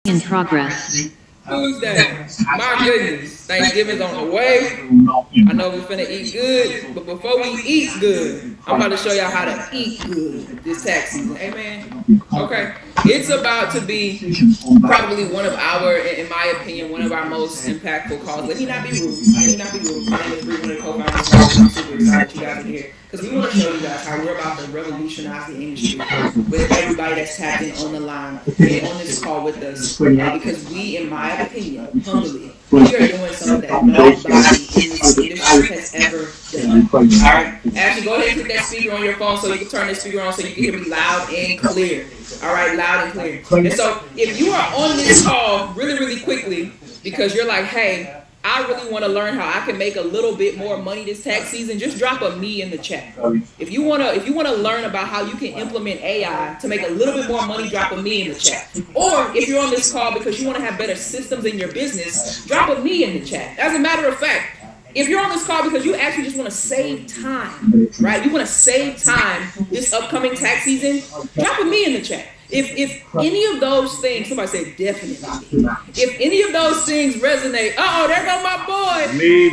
In progress. Tuesday. My goodness. Thanksgiving's on the way. I know we're finna eat good, but before we eat good, I'm about to show y'all how to eat good this tax season. Amen. Okay. It's about to be probably one of our, in my opinion, one of our most impactful calls. Let me not be rude. Let me not be rude. My name is Bree, one of the co-founders of Smartwiz, and I'm super excited you guys are here because we want to show you guys how we're about to revolutionize the industry with everybody that's tapped in on the line and on this call with us. Because we, in my opinion, humbly, we are doing something that nobody in this industry has ever done. All right, Ashley, go ahead and put that speaker on your phone so you can turn the speaker on so you can hear me loud and clear. All right, loud and clear. And so, if you are on this call really, really quickly because you're like, hey, I really want to learn how I can make a little bit more money this tax season, just drop a me in the chat. If you wanna learn about how you can implement AI to make a little bit more money, drop a me in the chat. Or if you're on this call because you want to have better systems in your business, drop a me in the chat. As a matter of fact, if you're on this call because you actually just want to save time, right? You want to save time this upcoming tax season, drop a me in the chat. If any of those things, somebody say definitely. If any of those things resonate, there go my boy. Me,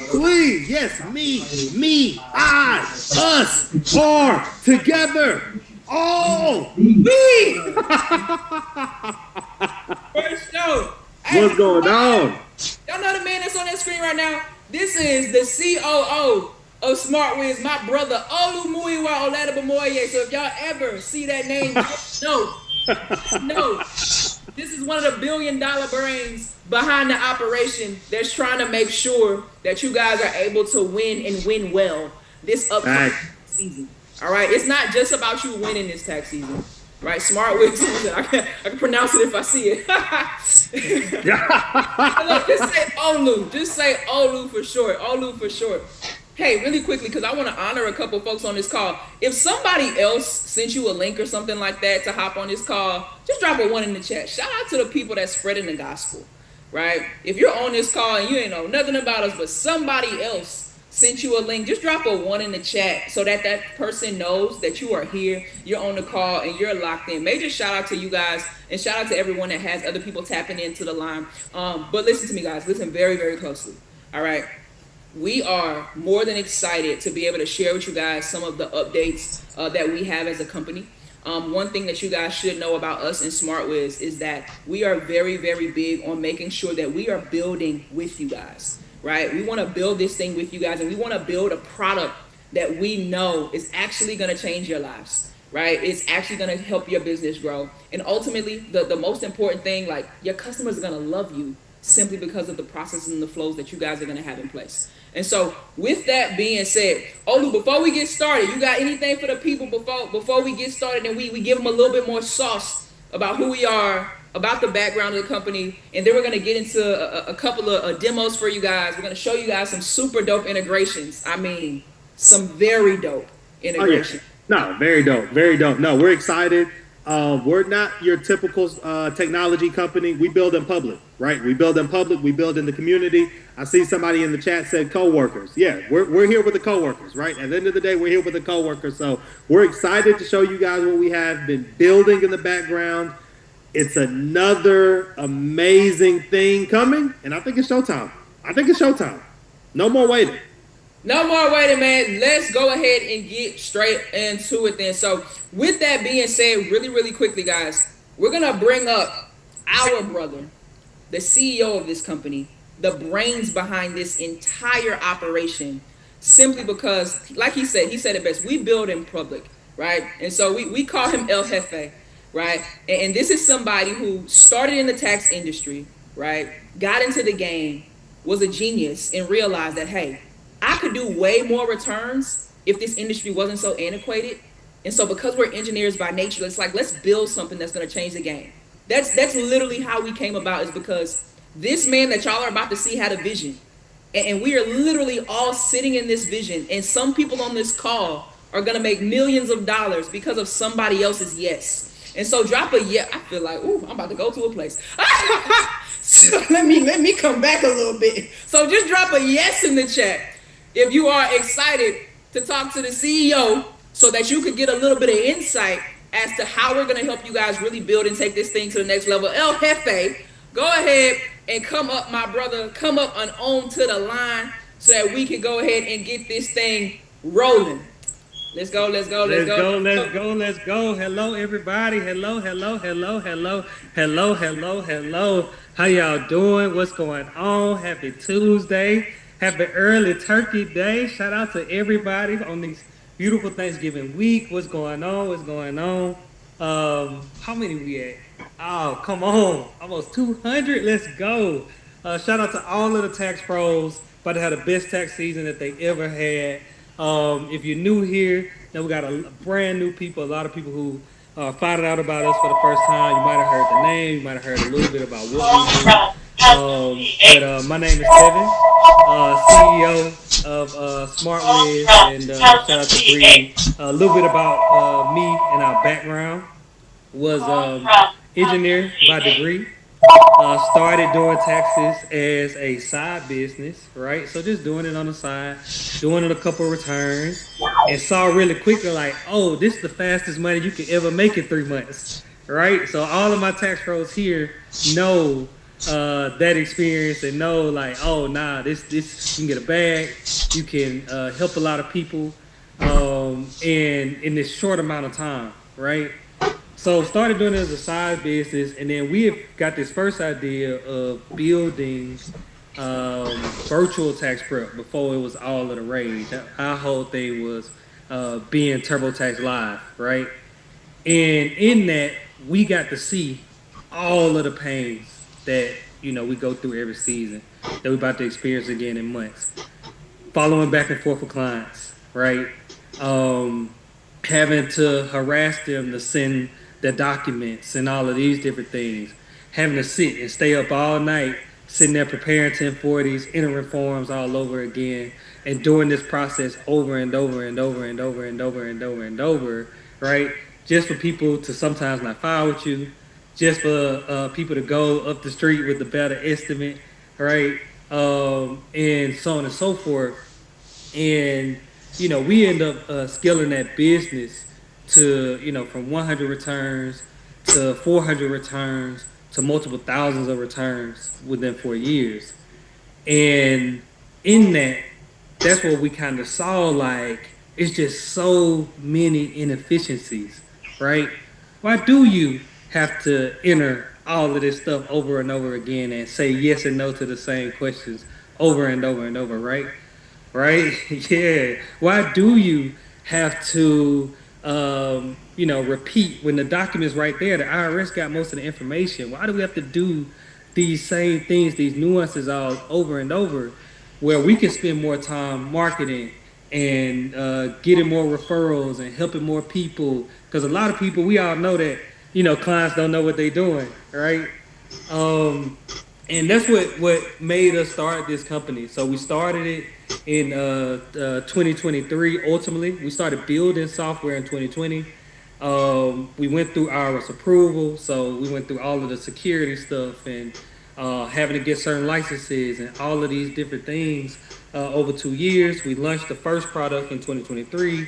please. Yes, me, I, us, are together. All me. First show. What's going on? Y'all know the man that's on that screen right now? This is the COO of Smartwiz, my brother, Olumuyiwa Oladabamoye. So if y'all ever see that name, no. This is one of the $1 billion brains behind the operation that's trying to make sure that you guys are able to win and win well this upcoming season. All right, it's not just about you winning this tax season, right? Smartwiz, I can pronounce it if I see it. Look, just say Olu. Just say Olu for short. Olu for short. Hey, really quickly, because I want to honor a couple folks on this call. If somebody else sent you a link or something like that to hop on this call, just drop a 1 in the chat. Shout out to the people that's spreading the gospel, right? If you're on this call and you ain't know nothing about us, but somebody else sent you a link, just drop a 1 in the chat so that that person knows that you are here, you're on the call, and you're locked in. Major shout out to you guys, and shout out to everyone that has other people tapping into the line. But listen to me, guys. Listen very, very closely. All right. We are more than excited to be able to share with you guys some of the updates that we have as a company. One thing that you guys should know about us in Smartwiz is that we are very, very big on making sure that we are building with you guys. Right? We want to build this thing with you guys, and we want to build a product that we know is actually going to change your lives, right? It's actually going to help your business grow. And ultimately, the most important thing, like, your customers are going to love you simply because of the processes and the flows that you guys are going to have in place. And so with that being said, Olu, before we get started, you got anything for the people before we get started and we give them a little bit more sauce about who we are, about the background of the company, and then we're going to get into a couple of demos for you guys. We're going to show you guys some super dope integrations. I mean, some very dope integrations. Oh, yeah. No, very dope. No, we're excited. We're not your typical technology company. We build in public, right? We build in public. We build in the community. I see somebody in the chat said coworkers. Yeah, we're here with the coworkers, right? At the end of the day, we're here with the coworkers. So we're excited to show you guys what we have been building in the background. It's another amazing thing coming, and I think it's showtime. No more waiting. No more waiting, man. Let's go ahead and get straight into it then. So with that being said, really, really quickly, guys, we're going to bring up our brother, the CEO of this company, the brains behind this entire operation, simply because, like he said it best, we build in public, right? And so we call him El Jefe. Right? And this is somebody who started in the tax industry, right? Got into the game, was a genius, and realized that, hey, I could do way more returns if this industry wasn't so antiquated. And so because we're engineers by nature, it's like, let's build something that's going to change the game. That's literally how we came about, is because this man that y'all are about to see had a vision. And we are literally all sitting in this vision. And some people on this call are going to make millions of dollars because of somebody else's yes. And so drop a yes. I feel like, I'm about to go to a place. So let me come back a little bit. So just drop a yes in the chat if you are excited to talk to the CEO so that you could get a little bit of insight as to how we're going to help you guys really build and take this thing to the next level. El Jefe, go ahead and come up, my brother. Come up and on to the line so that we can go ahead and get this thing rolling. Let's go, let's go, let's go. Let's go, let's go. Hello, everybody. Hello, hello, hello, hello, hello, hello, hello. How y'all doing? What's going on? Happy Tuesday. Happy early turkey day. Shout out to everybody on this beautiful Thanksgiving week. What's going on? What's going on? How many we at? Oh, come on. Almost 200. Let's go. Shout out to all of the tax pros. About to have the best tax season that they ever had. If you're new here, then we got a brand new people, a lot of people who found out about us for the first time. You might have heard the name, you might have heard a little bit about what we do. But my name is Kevin, CEO of Smartwiz, and shout out to Bree. A little bit about me and our background. Was engineer by degree. Started doing taxes as a side business, right? So just doing it on the side, doing it a couple of returns, and saw really quickly like, oh, this is the fastest money you could ever make in 3 months, right? So all of my tax pros here know that experience and know like, oh, nah, this you can get a bag, you can help a lot of people, and in this short amount of time, right? So started doing it as a side business, and then we have got this first idea of building virtual tax prep before it was all of the rage. Our whole thing was being TurboTax Live, right? And in that, we got to see all of the pains that we go through every season that we're about to experience again in months. Following back and forth with clients, right? Having to harass them to send their documents and all of these different things, having to sit and stay up all night, sitting there preparing 1040s, entering forms all over again, and doing this process over and over and over and over and over and over and over, right? Just for people to sometimes not file with you, just for people to go up the street with a better estimate, right? And so on and so forth. And we end up scaling that business to from 100 returns to 400 returns to multiple thousands of returns within 4 years. And in that's what we kind of saw, like it's just so many inefficiencies, right? Why do you have to enter all of this stuff over and over again and say yes and no to the same questions over and over and over, right? Right? Yeah. Why do you have to repeat when the document's right there? The IRS got most of the information. Why do we have to do these same things, these nuances all over and over, where we can spend more time marketing and getting more referrals and helping more people? Because a lot of people, we all know that clients don't know what they're doing, right? And that's what made us start this company. So we started it in 2023. Ultimately, we started building software in 2020. We went through IRS approval, so we went through all of the security stuff and having to get certain licenses and all of these different things over 2 years. We launched the first product in 2023.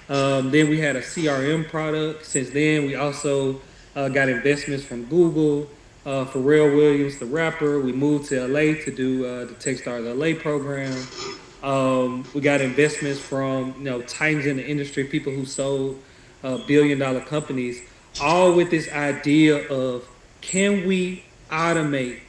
Then we had a CRM product. Since then, we also got investments from Google. Pharrell Williams, the rapper. We moved to LA to do the Techstars LA program. We got investments from titans in the industry, people who sold billion-dollar companies, all with this idea of, can we automate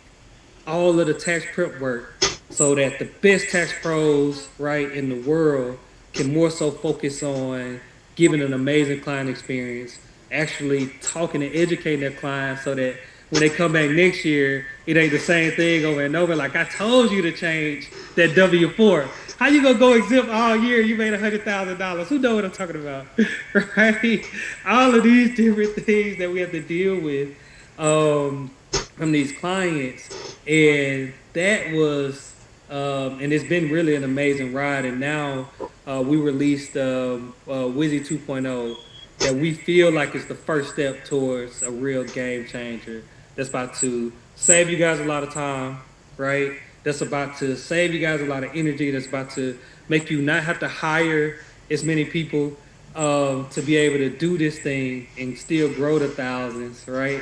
all of the tax prep work so that the best tax pros right in the world can more so focus on giving an amazing client experience, actually talking and educating their clients so that when they come back next year, it ain't the same thing over and over. Like, I told you to change that W-4. How you gonna go exempt all year? You made $100,000. Who know what I'm talking about, right? All of these different things that we have to deal with from these clients, and that was, and it's been really an amazing ride. And now we released Wizzy 2.0 that we feel like it's the first step towards a real game changer. That's about to save you guys a lot of time, right? That's about to save you guys a lot of energy. That's about to make you not have to hire as many people to be able to do this thing and still grow to thousands, right?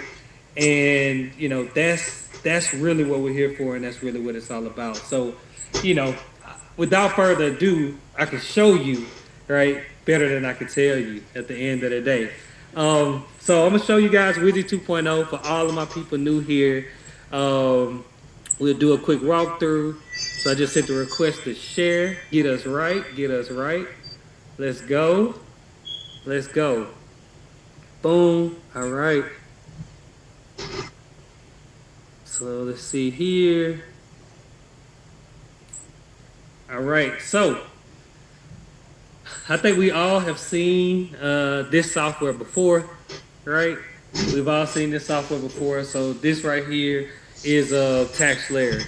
And that's really what we're here for, and that's really what it's all about. So, you know, without further ado, I can show you, right, better than I could tell you at the end of the day. So I'm gonna show you guys Wizzy 2.0 for all of my people new here. We'll do a quick walkthrough. So I just sent the request to share. Get us right. Get us right. Let's go. Let's go. Boom. All right. So let's see here. All right. So I think we all have seen this software before, right? We've all seen this software before. So this right here is Taxslayer.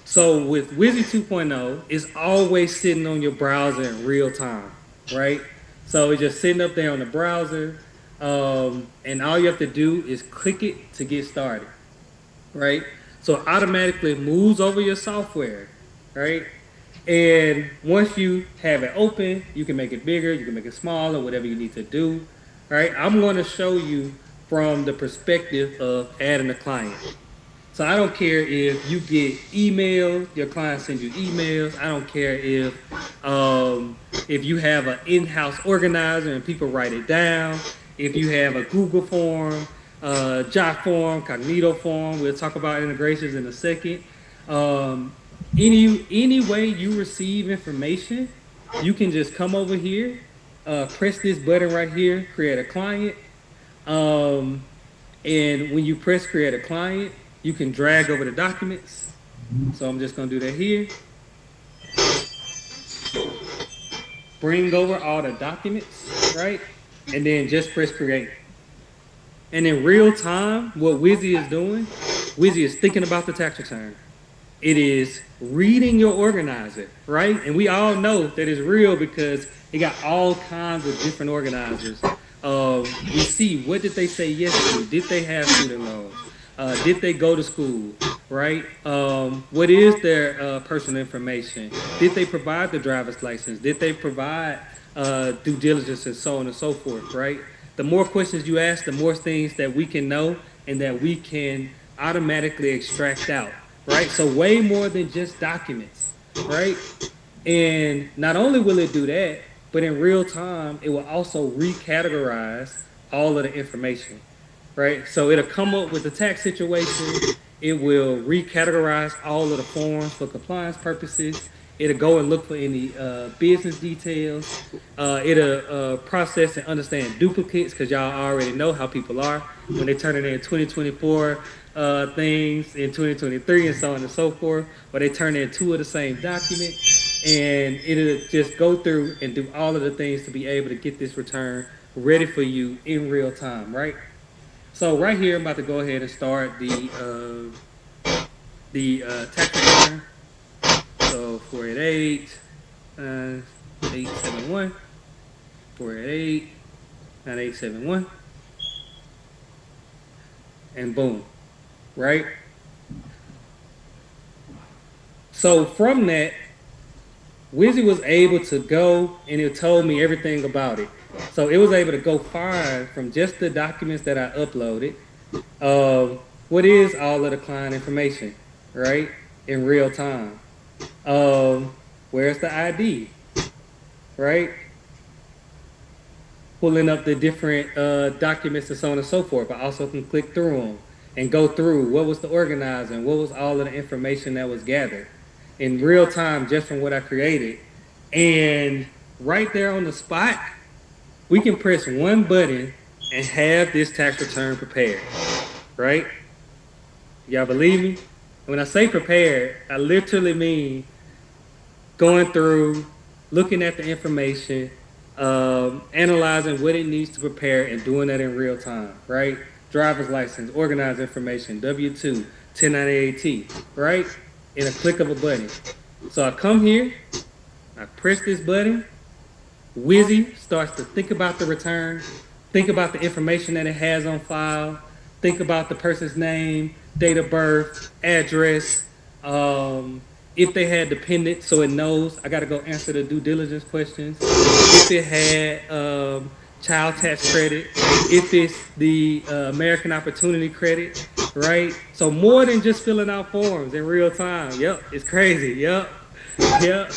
So with Wizzy 2.0, it's always sitting on your browser in real time, right? So it's just sitting up there on the browser, and all you have to do is click it to get started, right? So it automatically moves over your software, right? And once you have it open, you can make it bigger, you can make it smaller, whatever you need to do, right? I'm going to show you from the perspective of adding a client. So I don't care if you get emails, your client sends you emails. I don't care if you have an in-house organizer and people write it down. If you have a Google form, Jotform, Cognito form. We'll talk about integrations in a second. Any way you receive information, you can just come over here, press this button right here, create a client. And when you press create a client, you can drag over the documents. So I'm just gonna do that here. Bring over all the documents, right? And then just press create. And in real time, what Wizzy is doing, Wizzy is thinking about the tax return. It is reading your organizer, right? And we all know that it's real because it got all kinds of different organizers. We see, what did they say yes to? Did they have student loans? Did they go to school, right? What is their personal information? Did they provide the driver's license? Did they provide due diligence and so on and so forth, right? The more questions you ask, the more things that we can know and that we can automatically extract out, right? So way more than just documents, right? And not only will it do that, but in real time, it will also recategorize all of the information, right? So it'll come up with the tax situation. It will recategorize all of the forms for compliance purposes. It'll go and look for any business details. It'll process and understand duplicates, because y'all already know how people are when they turn it in 2024 things in 2023 and so on and so forth, or they turn in two of the same document, and it'll just go through and do all of the things to be able to get this return ready for you in real time, right? So right here, I'm about to go ahead and start the tax return. So 488, 871, 488, 9871, and boom, right? So from that, Wizzy was able to go and it told me everything about it. So it was able to go find from just the documents that I uploaded, what is all of the client information, right? In real time. Where's the ID, right? Pulling up the different documents and so on and so forth. I also can click through them and go through what was the organizer and what was all of the information that was gathered in real time just from what I created. And right there on the spot, we can press one button and have this tax return prepared, right? Y'all believe me? When I say prepared, I literally mean going through, looking at the information, analyzing what it needs to prepare, and doing that in real time, right? Driver's license, organized information, W-2, 1098T, right? In a click of a button. So I come here, I press this button, Wizzy starts to think about the return, think about the information that it has on file, think about the person's name, date of birth, address, if they had dependents, so it knows I got to go answer the due diligence questions. If it had child tax credit, if it's the American Opportunity Credit, right? So more than just filling out forms in real time. Yep, it's crazy. Yep, yep,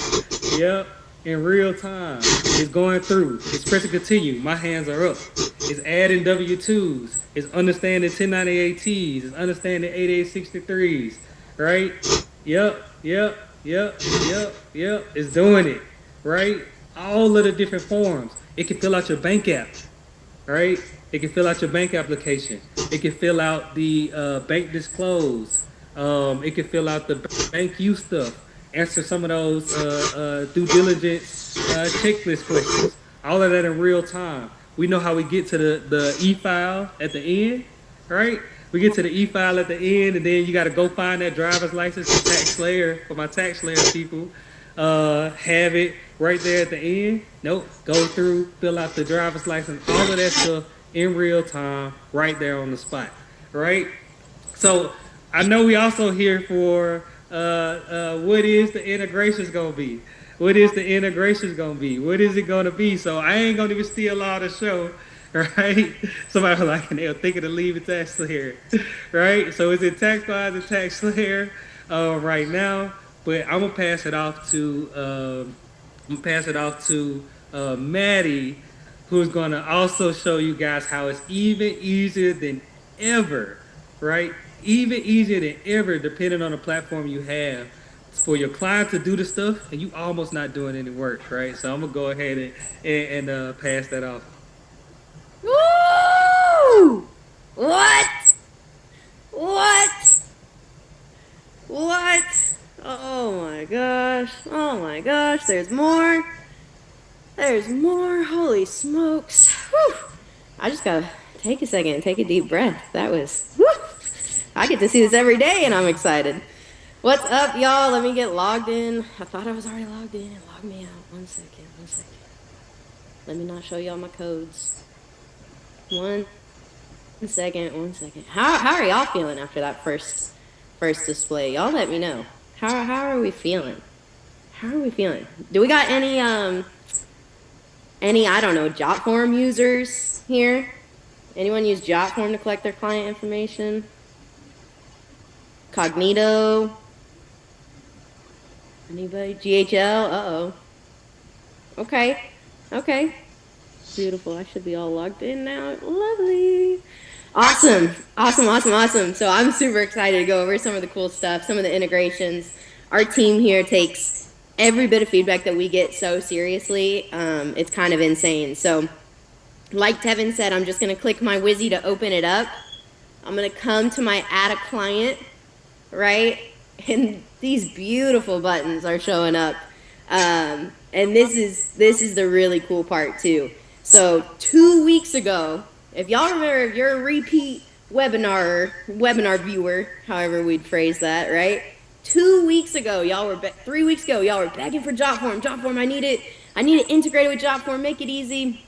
yep. In real time, it's going through. It's pressing continue. My hands are up. It's adding W-2s. It's understanding 1098Ts. It's understanding 8863s, right? Yep, yep, yep, yep, yep. It's doing it, right? All of the different forms. It can fill out your bank app, right? It can fill out your bank application. It can fill out the bank disclose. It can fill out the bank use stuff. Answer some of those due diligence checklist questions. All of that in real time. We know how we get to the e-file at the end, right? We get to the e-file at the end, and then you got to go find that driver's license for Taxslayer, for my Taxslayer people. Have it right there at the end. Nope. Go through, fill out the driver's license, all of that stuff in real time, right there on the spot, right? So I know we also here for what is the integrations gonna be? What is the integrations gonna be? What is it gonna be? So I ain't gonna even steal all the show, right? Somebody was like, and they were thinking of leaving Taxslayer, right? So is it Taxwise and Taxslayer right now? But I'm gonna pass it off to Maddie, who's gonna also show you guys how it's even easier than ever, right? Even easier than ever, depending on the platform you have, for your client to do the stuff, and you almost not doing any work, right? So I'm gonna go ahead and pass that off. Woo! What? What? What? Oh my gosh. Oh my gosh. There's more. There's more. Holy smokes. Whew. I just gotta take a second and take a deep breath. That was, whew. I get to see this every day and I'm excited. What's up, y'all? Let me get logged in. I thought I was already logged in and logged me out. One second. Let me not show y'all my codes. One second. How are y'all feeling after that first display? Y'all let me know. How are we feeling? Do we got any I don't know, Jotform users here? Anyone use Jotform to collect their client information? Cognito? Anybody? GHL? Uh-oh. Okay. Beautiful. I should be all logged in now. Lovely. Awesome. So I'm super excited to go over some of the cool stuff, some of the integrations. Our team here takes every bit of feedback that we get so seriously. It's kind of insane. So like Tevin said, I'm just going to click my Wizzy to open it up. I'm going to come to my add a client, right? And these beautiful buttons are showing up. And this is the really cool part too. So 2 weeks ago, if y'all remember, if you're a repeat webinar viewer, however we'd phrase that, right? 2 weeks ago, 3 weeks ago, y'all were begging for Jotform. I need it integrated with Jotform, make it easy.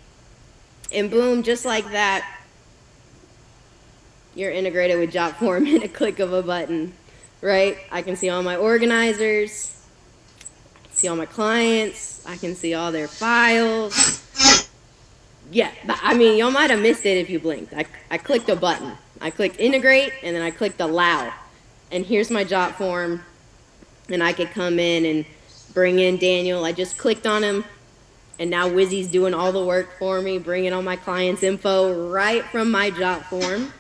And boom, just like that, you're integrated with Jotform in a click of a button, right? I can see all my organizers, I can see all my clients, I can see all their files. Yeah, I mean, y'all might have missed it if you blinked. I clicked a button. I clicked integrate, and then I clicked allow. And here's my Jotform, and I could come in and bring in Daniel. I just clicked on him, and now Wizzy's doing all the work for me, bringing all my clients' info right from my Jotform.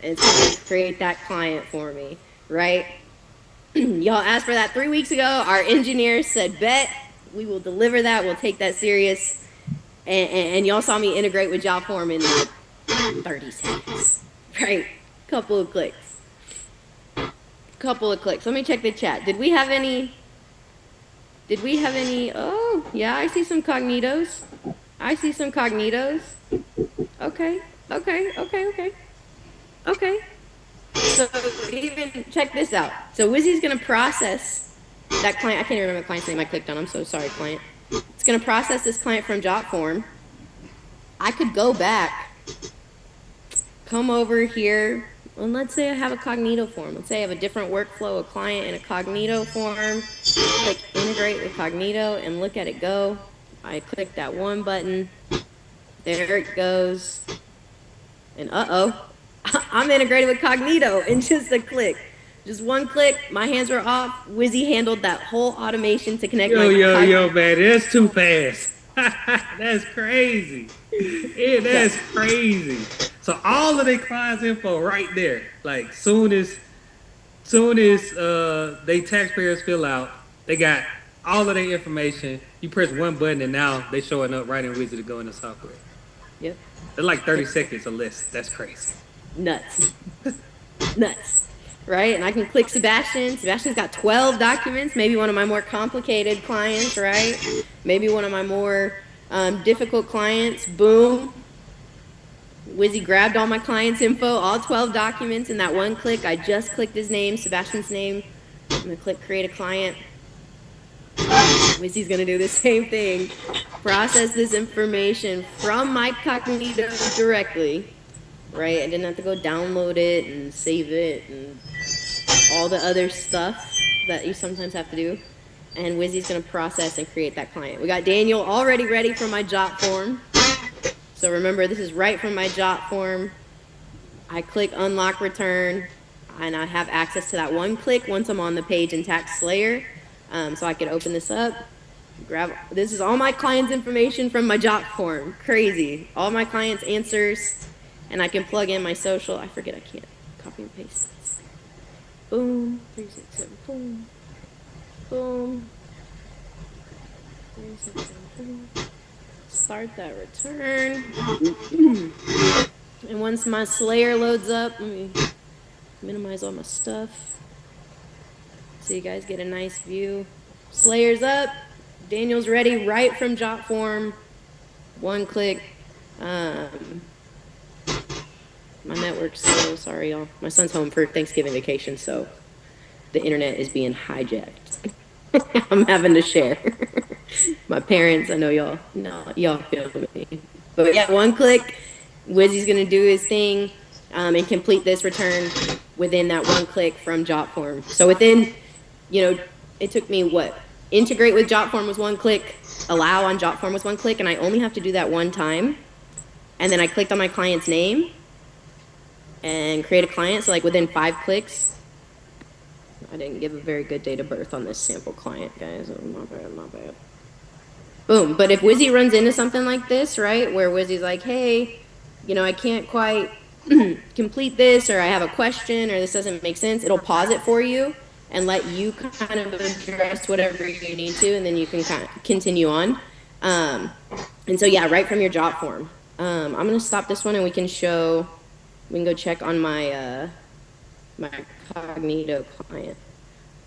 And it's going to create that client for me, right? Y'all asked for that 3 weeks ago. Our engineers said, bet, we will deliver that. We'll take that serious. And y'all saw me integrate with Jotform in like 30 seconds, right? Couple of clicks. Let me check the chat. Did we have any? Oh, yeah, I see some Cognitos. Okay. So even check this out. So Wizzy's gonna process that client. I can't remember the client's name I clicked on. I'm so sorry, client. It's gonna process this client from Jotform. I could go back, come over here And let's say I have a Cognito form. Let's say I have a different workflow, a client in a Cognito form. Click integrate with Cognito and look at it go. I click that one button. There it goes. And I'm integrated with Cognito in just a click. Just one click, my hands were off. Wizzy handled that whole automation to connect my Yo, man, that's too fast. That's crazy. Yeah, that's crazy. So all of their clients' info right there. Like soon as they taxpayers fill out, they got all of their information. You press one button and now they showing up right in Wizard to go in the software. Yep. They're like 30 seconds or less. That's crazy. Nuts. Nuts. Right? And I can click Sebastian. Sebastian's got 12 documents, maybe one of my more complicated clients, right? Maybe one of my more difficult clients. Boom. Wizzy grabbed all my clients' info, all 12 documents in that one click. I just clicked his name, Sebastian's name. I'm going to click create a client. Wizzy's going to do the same thing. Process this information from my Cognito directly. Right? I didn't have to go download it and save it and all the other stuff that you sometimes have to do. And Wizzy's going to process and create that client. We got Daniel already ready for my Jotform. So remember, this is right from my Jotform. I click unlock return, and I have access to that one click once I'm on the page in Taxslayer. So I can open this up. This is all my clients' information from my Jotform. Crazy. All my clients' answers. And I can plug in my social. I forget I can't copy and paste this. Boom. 367. Boom. Boom. 367. Boom. Start that return. And once my Slayer loads up, let me minimize all my stuff so you guys get a nice view. Slayer's up. Daniel's ready right from Jotform. One click. My network's slow, sorry y'all. My son's home for Thanksgiving vacation, so the internet is being hijacked. I'm having to share. My parents, I know y'all feel me. But yeah, one click, Wizzy's gonna do his thing and complete this return within that one click from Jotform. So within, it took me integrate with Jotform was one click, allow on Jotform was one click, and I only have to do that one time. And then I clicked on my client's name and create a client. So like within 5 clicks, I didn't give a very good date of birth on this sample client, guys. Oh, my bad. Boom. But if Wizzy runs into something like this, right, where Wizzy's like, hey, I can't quite complete this, or I have a question, or this doesn't make sense, it'll pause it for you and let you kind of address whatever you need to, and then you can kind of continue on. And so, yeah, right from your Jotform. I'm going to stop this one, and we can go check on my my Cognito client.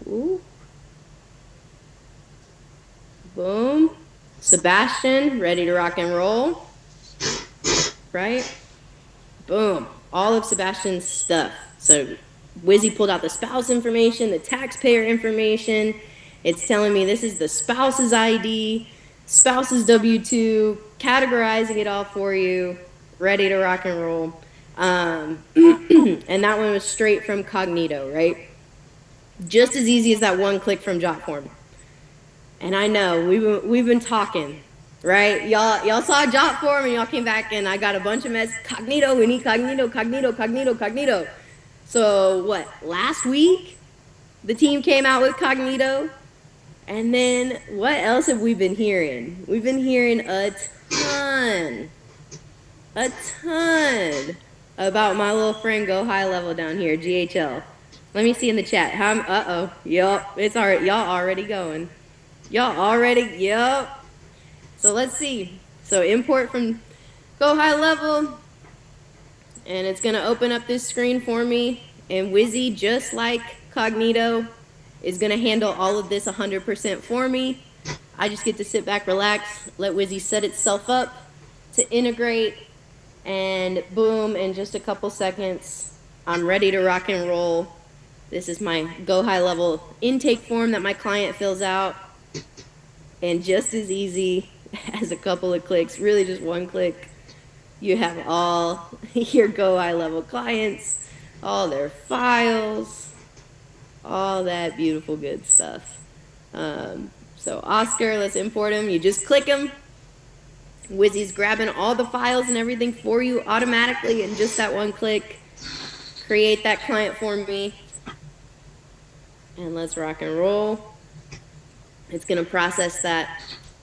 Ooh. Boom. Sebastian, ready to rock and roll. Right? Boom. All of Sebastian's stuff. So Wizzy pulled out the spouse information, the taxpayer information. It's telling me this is the spouse's ID, spouse's W-2, categorizing it all for you, ready to rock and roll. And that one was straight from Cognito, right? Just as easy as that one click from Jotform. And I know we've been talking, right? Y'all saw Jotform and y'all came back and I got a bunch of Cognito. We need Cognito. So what? Last week, the team came out with Cognito, and then what else have we been hearing? We've been hearing a ton about my little friend Go High Level down here, GHL. Let me see in the chat. Yup, it's already, y'all already going. Yup. So let's see. So import from Go High Level, and it's gonna open up this screen for me, and Wizzy, just like Cognito, is gonna handle all of this 100% for me. I just get to sit back, relax, let Wizzy set itself up to integrate, and boom, in just a couple seconds, I'm ready to rock and roll. This is my Go High Level intake form that my client fills out. And just as easy as a couple of clicks, really just one click, you have all your Go High Level clients all their files, all that beautiful good stuff. So Oscar, let's import him. You just click him. Wizzy's grabbing all the files and everything for you automatically in just that one click. Create that client for me. And let's rock and roll. It's going to process that.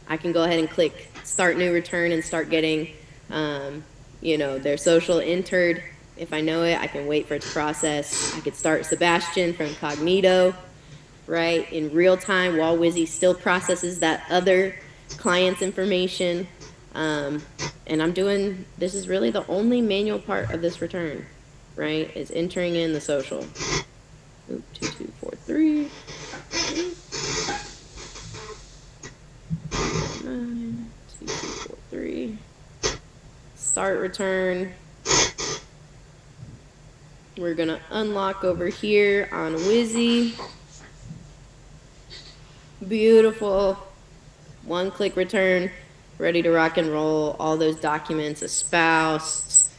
I can go ahead and click start new return and start getting, their social entered. If I know it, I can wait for it to process. I could start Sebastian from Cognito, right, in real time while Wizzy still processes that other client's information. And this is really the only manual part of this return, right, is entering in the social. 2243. 2243. Start return. We're gonna unlock over here on Wizzy. Beautiful. One click return, ready to rock and roll. All those documents, espoused,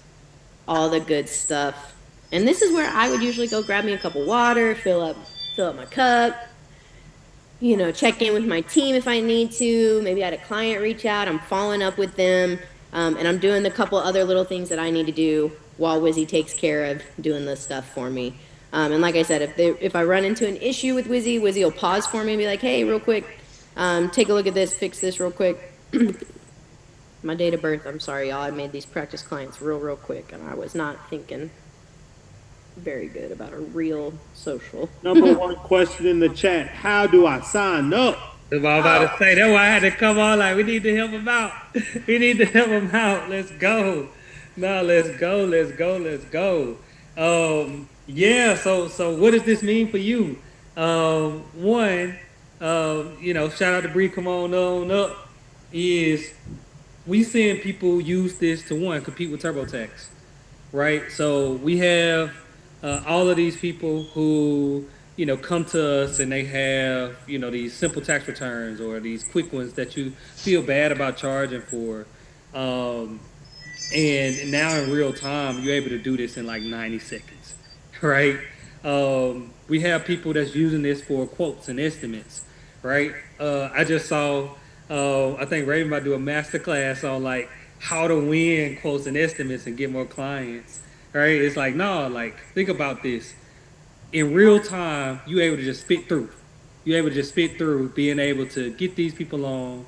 all the good stuff. And this is where I would usually go grab me a cup of water, fill up my cup, check in with my team if I need to. Maybe I had a client reach out, I'm following up with them, and I'm doing the couple other little things that I need to do while Wizzy takes care of doing this stuff for me. And like I said, if I run into an issue with Wizzy will pause for me and be like, hey, real quick, take a look at this, fix this real quick. My date of birth, I'm sorry, y'all. I made these practice clients real quick, and I was not thinking very good about a real social. Number one question in the chat: how do I sign up? That's what I'm about to say. That's why I had to come on. Like, we need to help him out. We need to help him out. Let's go. No, let's go. Yeah. So what does this mean for you? One, shout out to Bree. Come on up. Is we seeing people use this to compete with TurboTax, right? So we have all of these people who come to us and they have these simple tax returns or these quick ones that you feel bad about charging for, and now in real time you're able to do this in like 90 seconds, right? We have people that's using this for quotes and estimates, right? I just saw. I think Raven might do a master class on like how to win quotes and estimates and get more clients. Right? It's like, no, think about this. In real time, you're able to just spit through. You're able to just spit through being able to get these people on,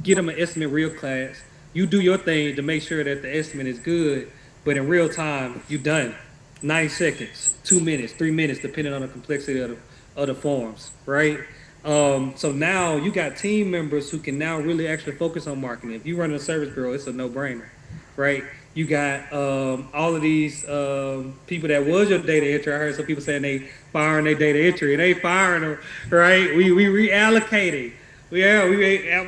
get them an estimate real class. You do your thing to make sure that the estimate is good, but in real time, you're done. 9 seconds, 2 minutes, 3 minutes, depending on the complexity of the forms, right? So now you got team members who can now really actually focus on marketing. If you run a service bureau, it's a no-brainer, right? You got all of these people that was your data entry. I heard some people saying they firing their data entry, and they firing them, right? We reallocating. We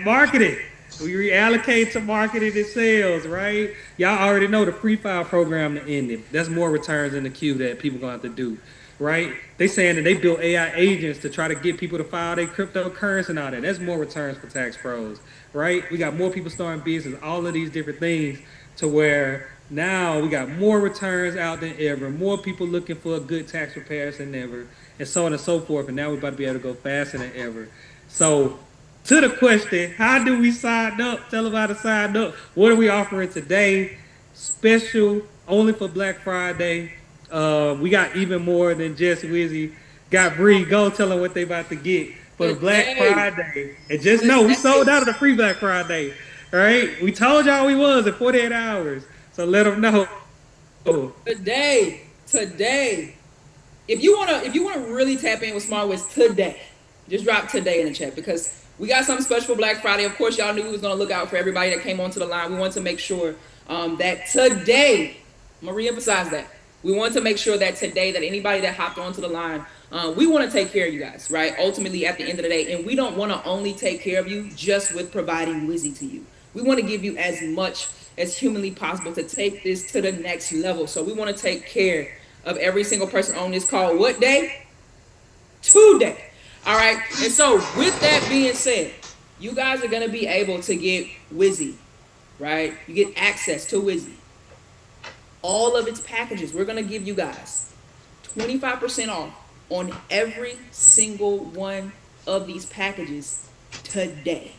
marketing. We reallocate to marketing and sales, right? Y'all already know the free file program that ended. That's more returns in the queue that people gonna have to do, right? They saying that they built AI agents to try to get people to file their cryptocurrency and all that. That's more returns for tax pros, right? We got more people starting business, all of these different things, to where now we got more returns out than ever, more people looking for a good tax preparers than ever, and so on and so forth. And now we're about to be able to go faster than ever. So to the question, how do we sign up? Tell them how to sign up. What are we offering today? Special, only for Black Friday. We got even more than just Wizzy. Got Bree. Go tell them what they about to get for the Black Friday. And just know, we sold out of the free Black Friday. All right? We told y'all we was in 48 hours. So let them know. Today. If you wanna really tap in with Smartwiz today, just drop today in the chat, because we got something special for Black Friday. Of course, y'all knew we was gonna look out for everybody that came onto the line. We want to make sure that today, I'm gonna reemphasize that. We want to make sure that today, that anybody that hopped onto the line, we want to take care of you guys, right? Ultimately, at the end of the day, and we don't want to only take care of you just with providing Wizzy to you. We want to give you as much as humanly possible to take this to the next level. So we want to take care of every single person on this call. What day? Today. All right. And so with that being said, you guys are going to be able to get Wizzy, right? You get access to Wizzy all of its packages. We're going to give you guys 25% off on every single one of these packages today,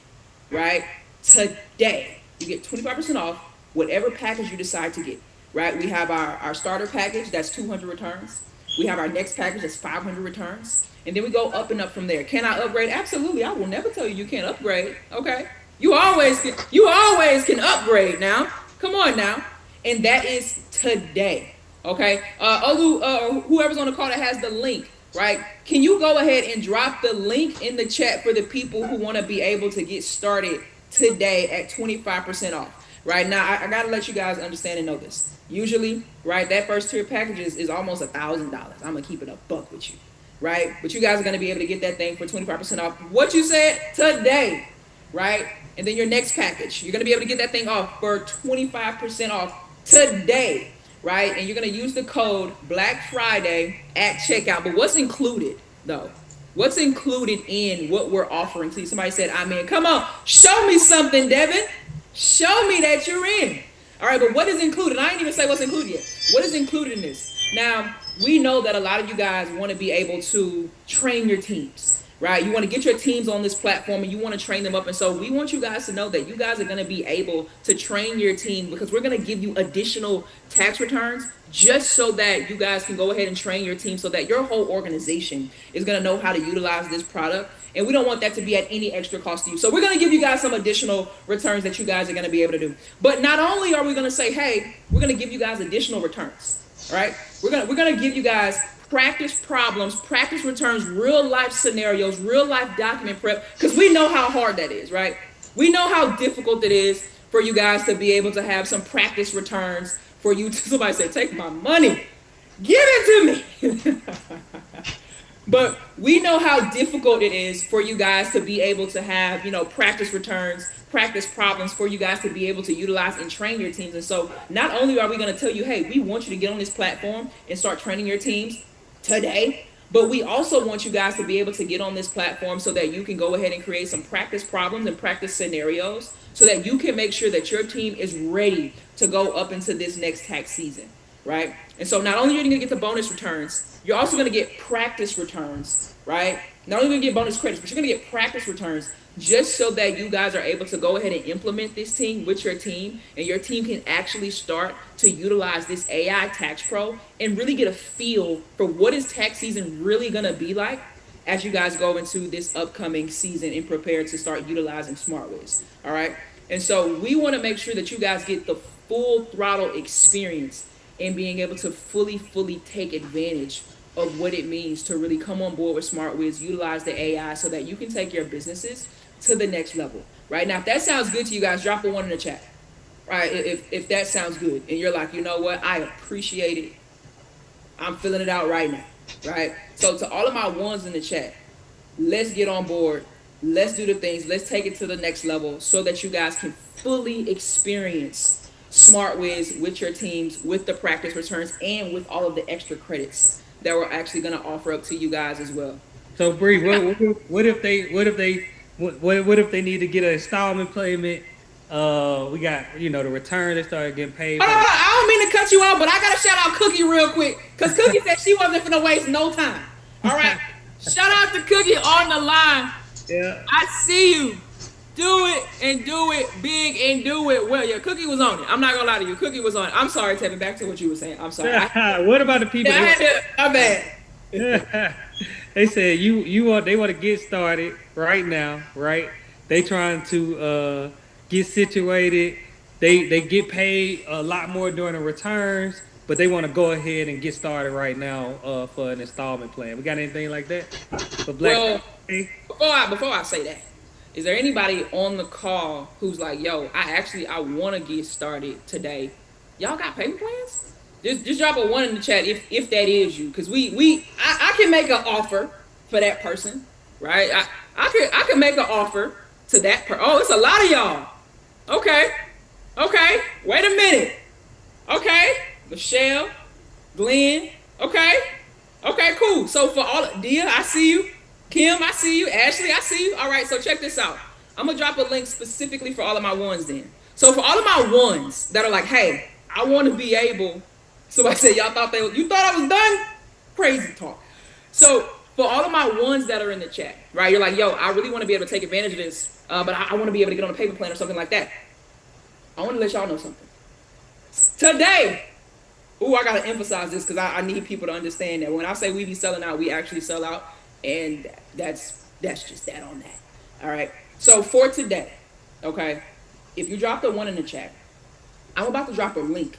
right? Today, you get 25% off whatever package you decide to get, right? We have our starter package, that's 200 returns. We have our next package, that's 500 returns. And then we go up and up from there. Can I upgrade? Absolutely. I will never tell you you can't upgrade, okay? You always can upgrade now. Come on now. And that is today, okay? Olu, whoever's on the call that has the link, right? Can you go ahead and drop the link in the chat for the people who want to be able to get started today at 25% off? Right now, I got to let you guys understand and know this. Usually, right, that first tier package is almost $1,000. I'm going to keep it a buck with you, right? But you guys are going to be able to get that thing for 25% off. What you said today, right? And then your next package, you're going to be able to get that thing off for 25% off today, right? And you're going to use the code Black Friday at checkout. But what's included, though? What's included in what we're offering to you? Somebody said, I'm in. Come on, show me something, Devin. Show me that you're in. All right, but what is included? I didn't even say what's included yet. What is included in this? Now, we know that a lot of you guys want to be able to train your teams, right? You want to get your teams on this platform and you want to train them up. And so we want you guys to know that you guys are going to be able to train your team because we're going to give you additional tax returns just so that you guys can go ahead and train your team so that your whole organization is going to know how to utilize this product. And we don't want that to be at any extra cost to you. So we're going to give you guys some additional returns that you guys are going to be able to do. But not only are we going to say, hey, we're going to give you guys additional returns, all right? We're going to give you guys practice problems, practice returns, real life scenarios, real life document prep, because we know how hard that is, right? We know how difficult it is for you guys to be able to have some practice returns for you to, somebody say, take my money, give it to me. But we know how difficult it is for you guys to be able to have, practice returns, practice problems for you guys to be able to utilize and train your teams. And so not only are we going to tell you, hey, we want you to get on this platform and start training your teams today, but we also want you guys to be able to get on this platform so that you can go ahead and create some practice problems and practice scenarios so that you can make sure that your team is ready to go up into this next tax season, right? And so not only are you going to get the bonus returns, you're also going to get practice returns, right? Not only going to get bonus credits, but you're going to get practice returns just so that you guys are able to go ahead and implement this team with your team, and your team can actually start to utilize this AI Tax Pro and really get a feel for what is tax season really going to be like as you guys go into this upcoming season and prepare to start utilizing Smartwiz, all right? And so we want to make sure that you guys get the full throttle experience and being able to fully take advantage of what it means to really come on board with Smartwiz, utilize the AI so that you can take your businesses to the next level, right? Now, if that sounds good to you guys, drop a 1 in the chat, right? If that sounds good and you're like, you know what, I appreciate it. I'm filling it out right now, right? So to all of my ones in the chat, let's get on board. Let's do the things. Let's take it to the next level so that you guys can fully experience Smartwiz with your teams, with the practice returns, and with all of the extra credits that we're actually going to offer up to you guys as well. So Bree, what if they need to get an installment payment? We got the return. They started getting paid. I don't mean to cut you off, but I gotta shout out Cookie real quick because Cookie said she wasn't gonna waste no time. All right, shout out to Cookie on the line. Yeah, I see you. Do it and do it big and do it well. Yeah, Cookie was on it. I'm not gonna lie to you. Cookie was on it. I'm sorry, Tevin. Back to what you were saying. I'm sorry. What about the people? My bad. They said they want to get started right now, right? They trying to get situated. They get paid a lot more during the returns, but they want to go ahead and get started right now for an installment plan. We got anything like that for Black? Well, before I say that, is there anybody on the call who's like, yo, I want to get started today? Y'all got payment plans? Just drop a 1 in the chat if that is you, because I can make an offer for that person, right? I can make an offer to that person. Oh, it's a lot of y'all. Okay. Wait a minute. Okay, Michelle, Glenn. Okay, cool. So for all Dia, I see you. Kim, I see you. Ashley, I see you. All right, so check this out. I'm gonna drop a link specifically for all of my ones then. So for all of my ones that are like, hey, I want to be able Somebody said y'all thought you thought I was done? Crazy talk. So for all of my ones that are in the chat, right? You're like, yo, I really want to be able to take advantage of this, but I want to be able to get on a payment plan or something like that. I want to let y'all know something. Today, I gotta emphasize this because I need people to understand that when I say we be selling out, we actually sell out, and that's just that on that. All right. So for today, okay, if you drop the one in the chat, I'm about to drop a link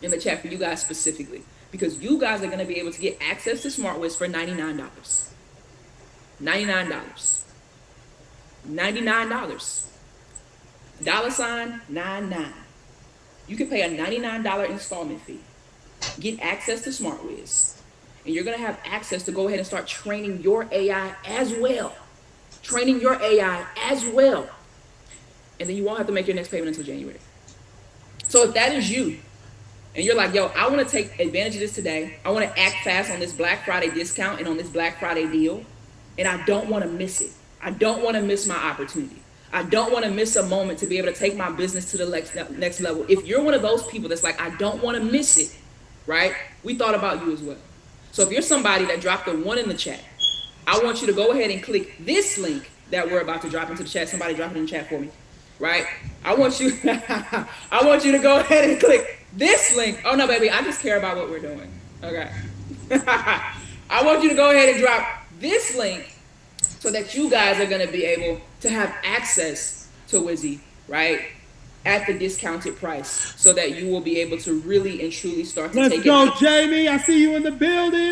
in the chat for you guys specifically because you guys are gonna be able to get access to Smartwiz for $99. $99. $99. $99. You can pay a $99 installment fee, get access to Smartwiz, and you're gonna have access to go ahead and start training your AI as well. Training your AI as well. And then you won't have to make your next payment until January. So if that is you, and you're like, yo, I wanna take advantage of this today, I wanna act fast on this Black Friday discount and on this Black Friday deal, and I don't wanna miss it. I don't wanna miss my opportunity. I don't want to miss a moment to be able to take my business to the next level. If you're one of those people that's like, I don't want to miss it, right? We thought about you as well. So if you're somebody that dropped the one in the chat, I want you to go ahead and click this link that we're about to drop into the chat. Somebody drop it in the chat for me, right? I want you to go ahead and click this link. Oh no, baby, I just care about what we're doing. Okay. I want you to go ahead and drop this link so that you guys are going to be able to have access to Wizzy, right, at the discounted price so that you will be able to really and truly start to take it. Let's go, Jamie. I see you in the building.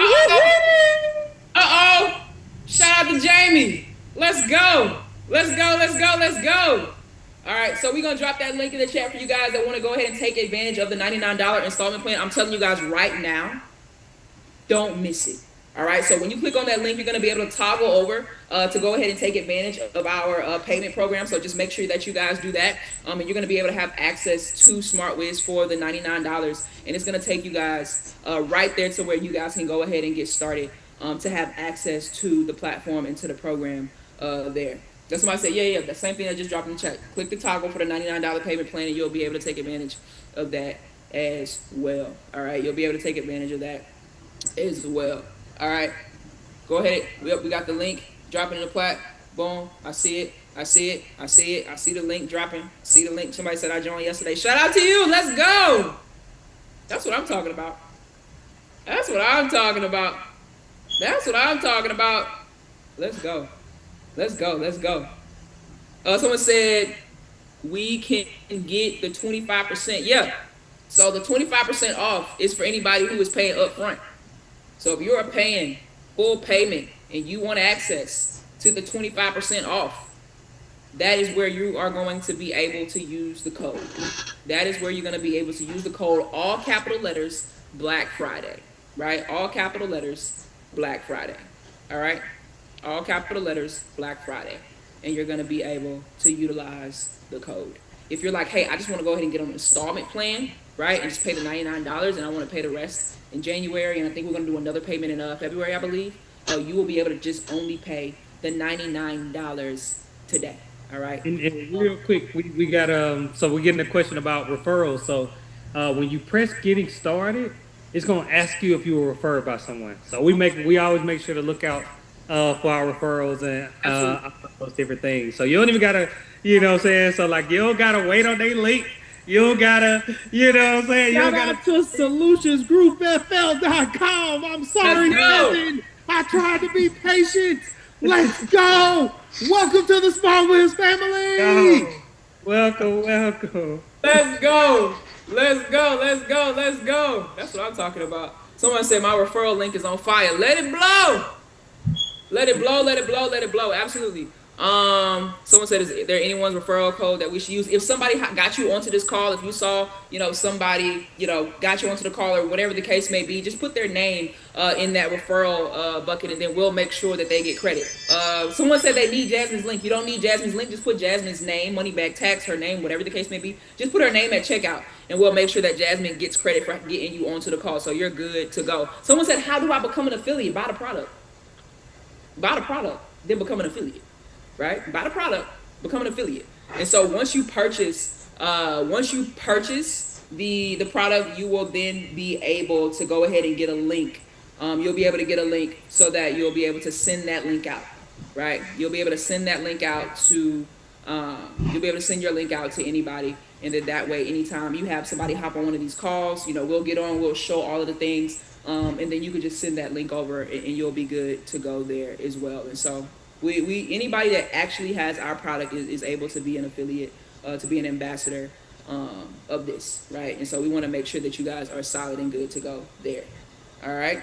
Uh-oh. Shout out to Jamie. Let's go. Let's go, let's go, let's go. All right, so we're going to drop that link in the chat for you guys that want to go ahead and take advantage of the $99 installment plan. I'm telling you guys right now, don't miss it. All right, so when you click on that link, you're going to be able to toggle over to go ahead and take advantage of our payment program. So just make sure that you guys do that. And you're going to be able to have access to Smartwiz for the $99. And it's going to take you guys right there to where you guys can go ahead and get started to have access to the platform and to the program there. That's somebody said, yeah, the same thing I just dropped in the chat. Click the toggle for the $99 payment plan and you'll be able to take advantage of that as well. All right, you'll be able to take advantage of that as well. All right, go ahead. We got the link. Drop it in the plat. Boom. I see it. I see it. I see it. I see the link dropping. See the link. Somebody said I joined yesterday. Shout out to you. Let's go. That's what I'm talking about. That's what I'm talking about. That's what I'm talking about. Let's go. Let's go. Let's go. Someone said we can get the 25%. Yeah. So the 25% off is for anybody who is paying up front. So if you're paying full payment and you want access to the 25% off, that is where you are going to be able to use the code. That is where you're going to be able to use the code, all capital letters, Black Friday, right? All capital letters, Black Friday, all right? All capital letters, Black Friday. And you're going to be able to utilize the code. If you're like, hey, I just want to go ahead and get on an installment plan, right? And just pay the $99 and I want to pay the rest in January, and I think we're going to do another payment in February, I believe. You will be able to just only pay the $99 today. All right. And real quick, we got so we're getting a question about referrals. So when you press getting started, it's going to ask you if you were referred by someone. So we always make sure to look out for our referrals and those different things. So you don't even gotta, you know what I'm saying? So like you don't gotta wait on their link. You don't gotta, you know what I'm saying? You don't gotta to solutionsgroupfl.com. I'm sorry, Kevin. I tried to be patient. Let's go. Welcome to the Smartwiz family. Go. Welcome. Let's go. Let's go. Let's go. Let's go. That's what I'm talking about. Someone said my referral link is on fire. Let it blow. Let it blow. Let it blow. Let it blow. Absolutely. Someone said, is there anyone's referral code that we should use? If somebody got you onto this call, if you saw, somebody, got you onto the call or whatever the case may be, just put their name in that referral bucket and then we'll make sure that they get credit. Someone said they need Jasmine's link. You don't need Jasmine's link. Just put Jasmine's name, money back tax, her name, whatever the case may be. Just put her name at checkout and we'll make sure that Jasmine gets credit for getting you onto the call. So you're good to go. Someone said, how do I become an affiliate? Buy the product. Buy the product, then become an affiliate. Right? Buy the product, become an affiliate. And so once you purchase the product, you will then be able to go ahead and get a link. You'll be able to get a link so that you'll be able to send that link out, right? You'll be able to send that link out to, you'll be able to send your link out to anybody. And then that way, anytime you have somebody hop on one of these calls, we'll get on, we'll show all of the things. And then you can just send that link over and you'll be good to go there as well. And so we anybody that actually has our product is able to be an affiliate, to be an ambassador of this, right? And so we want to make sure that you guys are solid and good to go there. All right.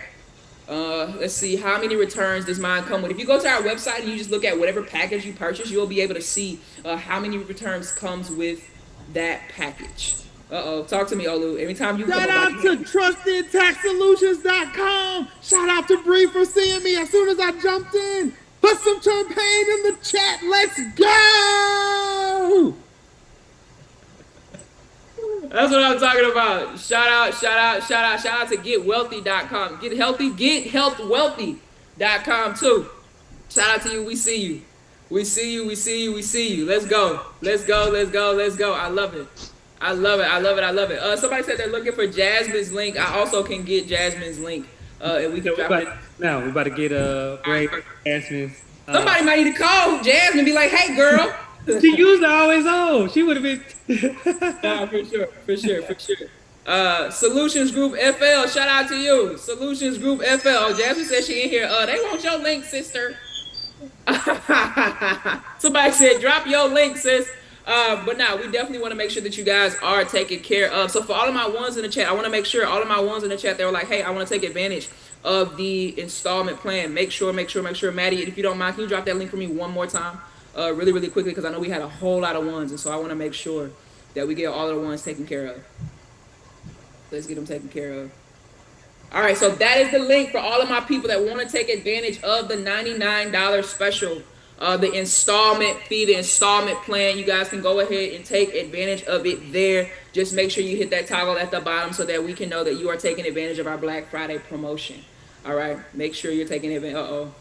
Let's see, how many returns does mine come with? If you go to our website and you just look at whatever package you purchase, you'll be able to see how many returns comes with that package. Talk to me, Olu. Every time you Shout out to TrustedTaxSolutions.com. Shout out to Bree for seeing me as soon as I jumped in. Put some champagne in the chat. Let's go. That's what I'm talking about. Shout out to GetWealthy.com. GetHealthWealthy.com too. Shout out to you. We see you. Let's go. I love it. Somebody said they're looking for Jasmine's link. I also can get Jasmine's link. And we can drop it. Now we're about to get Jasmine's. Somebody might need to call Jasmine and be like, "Hey, girl." She usually always on. She would have been. Nah, for sure. Solutions Group FL. Shout out to you, Solutions Group FL. Jasmine said she in here. They want your link, sister. Somebody said, drop your link, sis. But now we definitely want to make sure that you guys are taken care of. So for all of my ones in the chat, I want to make sure all of my ones in the chat, they were like, hey, I want to take advantage of the installment plan. Make sure. Maddie, if you don't mind, can you drop that link for me one more time? Really quickly, because I know we had a whole lot of ones. And so I want to make sure that we get all of the ones taken care of. Let's get them taken care of. All right, so that is the link for all of my people that want to take advantage of the $99 special, the installment fee, the installment plan. You guys can go ahead and take advantage of it there. Just make sure you hit that toggle at the bottom so that we can know that you are taking advantage of our Black Friday promotion. All right, make sure you're taking advantage.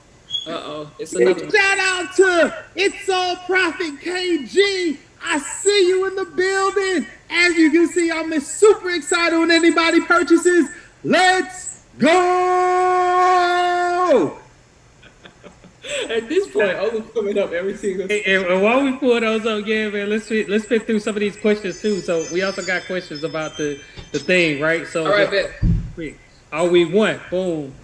It's another one. Shout out to It's All Profit KG. I see you in the building. As you can see, I'm super excited when anybody purchases. Let's go! At this point, Olu's coming up every single. And while we pull those up, yeah, man, let's fit through some of these questions too. So we also got questions about the thing, right? So all right, bet. Are we one? Boom.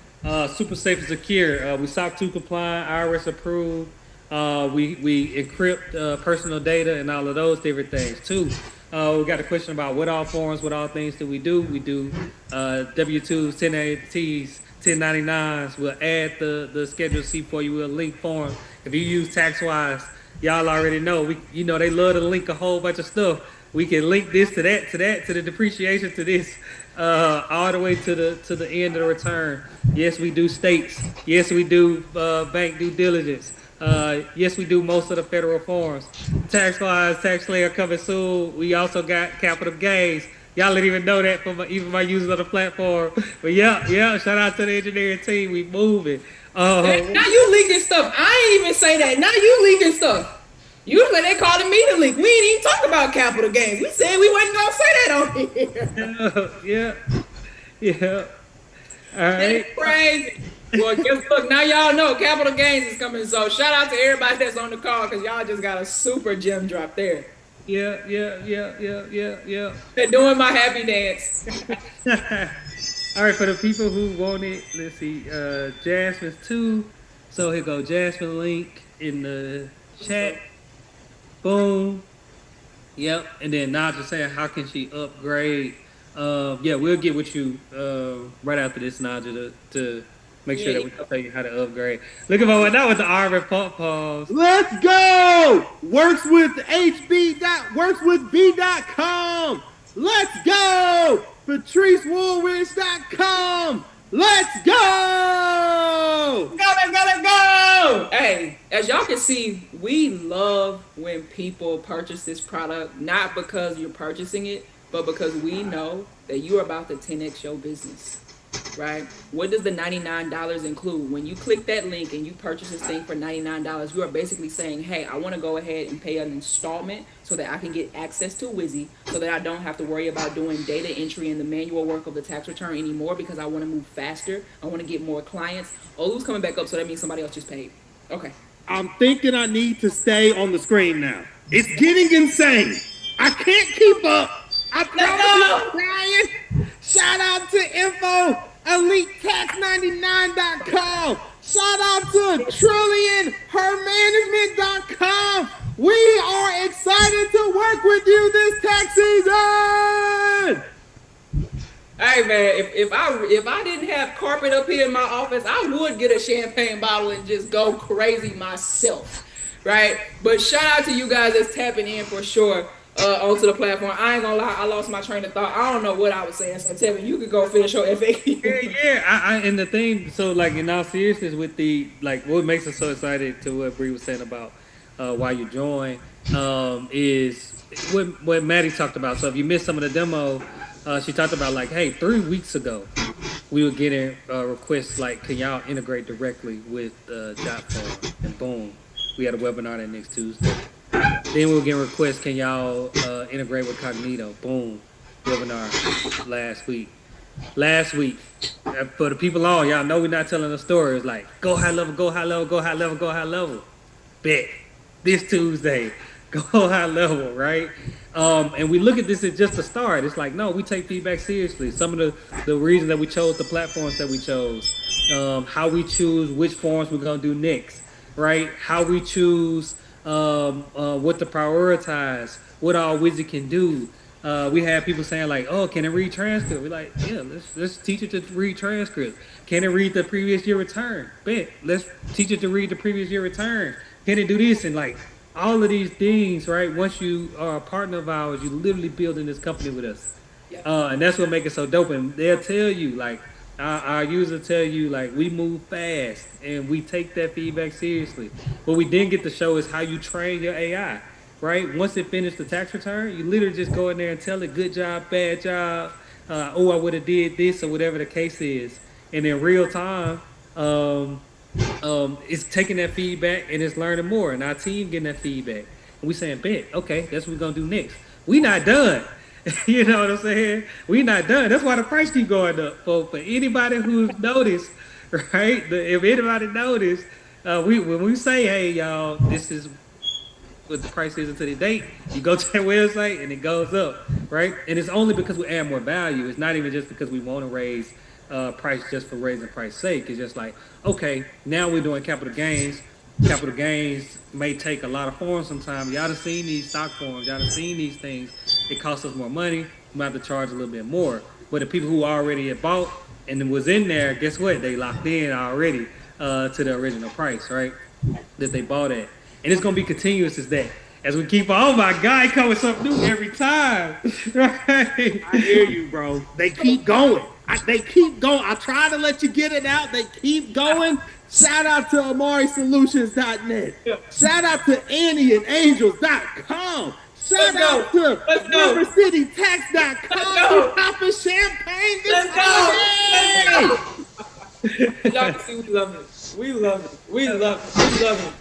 Super safe and secure. We SOC 2 compliant, IRS approved. We encrypt personal data and all of those different things too. We got a question about what all forms, what all things do we do? We do W-2s, 1080s, 1099s. We'll add the Schedule C for you. We'll link forms. If you use Taxslayer, y'all already know. They love to link a whole bunch of stuff. We can link this to that, to the depreciation, to this, all the way to the end of the return. Yes, we do states. Yes, we do bank due diligence. Yes, we do most of the federal forms. Taxslayer coming soon. We also got capital gains. Y'all didn't even know that from even my users on the platform. But yeah, shout out to the engineering team. We moving. Now you leaking stuff. I ain't even say that. Now you leaking stuff. Usually they calling me to leak. We ain't even talk about capital gains. We said we wasn't gonna say that on here. Yeah. All right. That's crazy. Well, look, now y'all know capital gains is coming. So shout out to everybody that's on the call because y'all just got a super gem drop there. Yeah. They're doing my happy dance. All right, for the people who want it, let's see, Jasmine's too. So here go Jasmine link in the chat. Boom. Yep. And then Naja saying, how can she upgrade? We'll get with you right after this, Naja, to make sure that we can tell you how to upgrade. Looking forward now with the Arvin pump pause. Let's go! Works with V.com. Let's go! PatriceWoolrich.com. Let's go! Let's go! Hey, as y'all can see, we love when people purchase this product, not because you're purchasing it, but because we know that you're about to 10x your business. right? What does the $99 include? When you click that link and you purchase this thing for $99, you are basically saying, hey, I want to go ahead and pay an installment so that I can get access to Wizzy, so that I don't have to worry about doing data entry and the manual work of the tax return anymore, because I want to move faster. I want to get more clients. Olu's coming back up, so that means somebody else just paid. Okay. I'm thinking I need to stay on the screen now. It's getting insane. I can't keep up. I promise you, Brian. Shout out to info EliteTax99.com. Shout out to TrillionHerManagement.com. We are excited to work with you this tax season. Hey man, if I didn't have carpet up here in my office, I would get a champagne bottle and just go crazy myself, right? But shout out to you guys that's tapping in for sure onto the platform. I ain't gonna lie, I lost my train of thought. I don't know what I was saying. So Tevin, you could go finish your FAQ. Yeah. And the thing, so like in all seriousness, with the like, what makes us so excited to what Bree was saying about why you join is what Maddie talked about. So if you missed some of the demo. She talked about like, hey, 3 weeks ago, we were getting requests like, can y'all integrate directly with Jotform? And boom, we had a webinar that next Tuesday. Then we were getting requests, can y'all integrate with Cognito? Boom, webinar last week. For the people on, y'all know we're not telling the story. It's like, go high level, go high level, go high level, go high level. Bet, this Tuesday, go high level, right? And we look at this as just a start. It's like, no, we take feedback seriously. Some of the reasons that we chose the platforms that we chose, how we choose which forms we're going to do next, right? How we choose what to prioritize, what all Wizzy can do. We have people saying like, oh, can it read transcript? We're like, yeah, let's teach it to read transcript. Can it read the previous year return? Bet, let's teach it to read the previous year return. Can it do this? And like, all of these things, right? Once you are a partner of ours, you literally building this company with us. Yeah. And that's what makes it so dope. And they'll tell you, like, our users tell you, like, we move fast and we take that feedback seriously. What we didn't get to show is how you train your AI, right? Once it finished the tax return, you literally just go in there and tell it, good job, bad job. Oh, I would have did this, or whatever the case is. And in real time, it's taking that feedback and it's learning more, and our team getting that feedback. And we saying, bet, okay, that's what we're gonna do next. We not done. You know what I'm saying? We not done. That's why the price keep going up. For anybody who's noticed, right? If anybody noticed, when we say, hey y'all, this is what the price is until the date, you go to that website and it goes up, right? And it's only because we add more value. It's not even just because we want to raise price just for raising price sake. It's just like, okay, now we're doing capital gains. Capital gains may take a lot of forms sometimes. Y'all have seen these stock forms. Y'all have seen these things. It costs us more money. We might have to charge a little bit more. But the people who already had bought and it was in there, guess what? They locked in already to the original price, right? That they bought at. And it's going to be continuous as that. As we keep, oh my God, he coming something new every time. Right? I hear you, bro. They keep going. They keep going. I try to let you get it out. They keep going. Shout out to AmariSolutions.net. Shout out to Annie and Angels.com. Shout out to RiverCityTax.com. Popping champagne this holiday. Y'all can see we love it. We love it. We love it. We love it.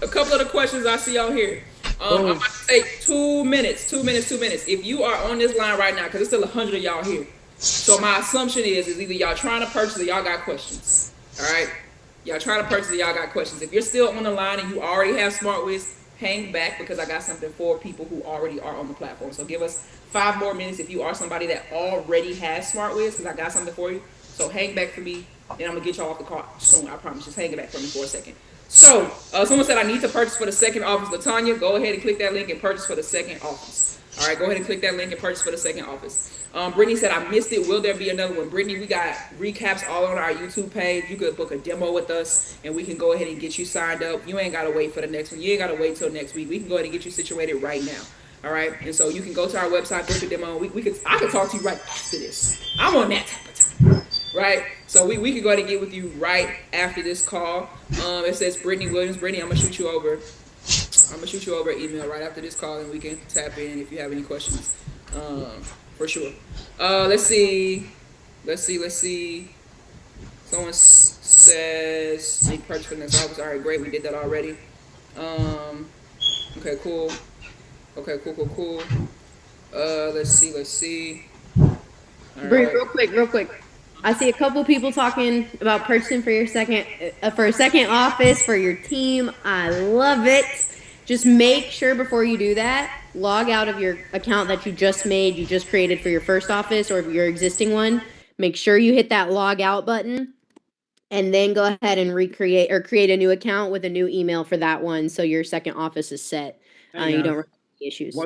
A couple of the questions I see out here. I'm about to take 2 minutes. If you are on this line right now, because there's still 100 of y'all here. So my assumption is either y'all trying to purchase or y'all got questions. All right? Y'all trying to purchase or y'all got questions. If you're still on the line and you already have Smartwiz, hang back because I got something for people who already are on the platform. So give us 5 more minutes if you are somebody that already has Smartwiz, because I got something for you. So hang back for me, and I'm going to get y'all off the call soon, I promise. Just hang it back for me for a second. So, someone said I need to purchase for the second office. LaTanya, go ahead and click that link and purchase for the second office. All right, go ahead and click that link and purchase for the second office. Brittany said, I missed it. Will there be another one? Brittany, we got recaps all on our YouTube page. You could book a demo with us, and we can go ahead and get you signed up. You ain't got to wait for the next one. You ain't got to wait till next week. We can go ahead and get you situated right now. All right, and so you can go to our website, book a demo. I could talk to you right after this. I'm on that type of time. Right, so we can go ahead and get with you right after this call. It says Brittany Williams. Brittany, I'm gonna shoot you over an email right after this call, and we can tap in if you have any questions, for sure. Let's see. Let's see. Someone says make purchase for the next office. All right, great. We did that already. Okay, cool. Okay, cool. Let's see. All Bree, right. real quick. I see a couple people talking about purchasing for your for a second office for your team. I love it. Just make sure before you do that, log out of your account that you just created for your first office or your existing one. Make sure you hit that log out button and then go ahead and recreate or create a new account with a new email for that one so your second office is set. Hey, You guys. don't run into issues.